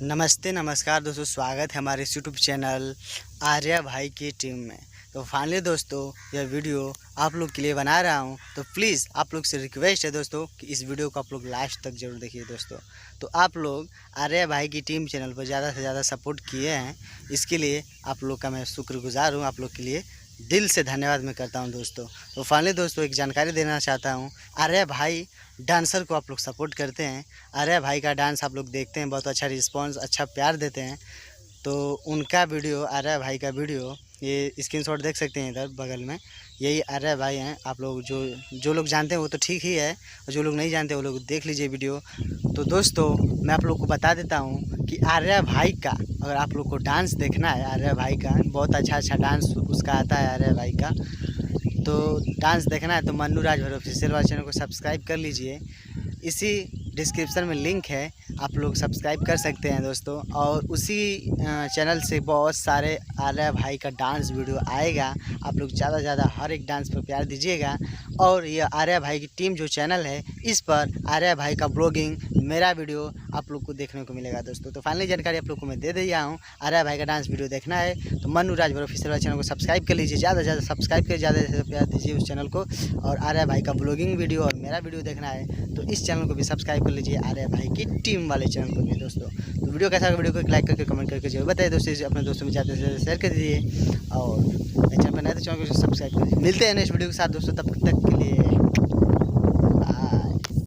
नमस्ते नमस्कार दोस्तों, स्वागत है हमारे यूट्यूब चैनल आर्या भाई की टीम में। तो फाइनली दोस्तों यह वीडियो आप लोग के लिए बना रहा हूं, तो प्लीज़ आप लोग से रिक्वेस्ट है दोस्तों कि इस वीडियो को आप लोग लास्ट तक जरूर देखिए दोस्तों। तो आप लोग आर्या भाई की टीम चैनल पर ज़्यादा से ज़्यादा सपोर्ट किए हैं, इसके लिए आप लोग का मैं शुक्रगुजार हूँ। आप लोग के लिए दिल से धन्यवाद मैं करता हूँ दोस्तों। तो फाइनली दोस्तों एक जानकारी देना चाहता हूँ, आर्या भाई डांसर को आप लोग सपोर्ट करते हैं, आर्या भाई का डांस आप लोग देखते हैं, बहुत अच्छा रिस्पांस, अच्छा प्यार देते हैं। तो उनका वीडियो, आर्या भाई का वीडियो, ये स्क्रीनशॉट देख सकते हैं इधर बगल में, यही आर्या भाई हैं। आप लोग जो लोग जानते हैं वो तो ठीक ही है, और जो लोग नहीं जानते वो लोग देख लीजिए वीडियो। तो दोस्तों मैं आप लोग को बता देता हूँ कि आर्या भाई का अगर आप लोग को डांस देखना है, आर्या भाई का बहुत अच्छा डांस उसका आता है आर्या भाई का, तो डांस देखना है तो मन्नू राज भर ऑफिशियल वाले चैनल को सब्सक्राइब कर लीजिए। इसी डिस्क्रिप्शन में लिंक है, आप लोग सब्सक्राइब कर सकते हैं दोस्तों। और उसी चैनल से बहुत सारे आर्या भाई का डांस वीडियो आएगा। आप लोग ज़्यादा से ज़्यादा हर एक डांस पर प्यार दीजिएगा। और ये आर्या भाई की टीम जो चैनल है, इस पर आर्या भाई का ब्लॉगिंग, मेरा वीडियो आप लोग को देखने को मिलेगा दोस्तों। तो फाइनली जानकारी आप लोग को मैं दे दिया हूँ। आर्या भाई का डांस वीडियो देखना है तो मन्नू राज भर ऑफिशियल वाले चैनल को सब्सक्राइब कर लीजिए, ज़्यादा से ज़्यादा सब्सक्राइब कर, ज़्यादा से ज़्यादा प्यार दीजिए उस चैनल को। और आर्या भाई का ब्लॉगिंग वीडियो और मेरा वीडियो देखना है तो इस चैनल को भी सब्सक्राइब कर लीजिए, आर्या भाई की टीम वाले चैनल को भी दोस्तों। तो वीडियो कैसा, वीडियो को लाइक करके कमेंट करके जरूर बताइए दोस्तों, अपने दोस्तों में ज़्यादा से ज़्यादा शेयर कर दीजिए। और चैनल पर नए तो चैनल को सब्सक्राइब कर दीजिए। मिलते हैं नेक्स्ट वीडियो के साथ दोस्तों, तब तक के लिए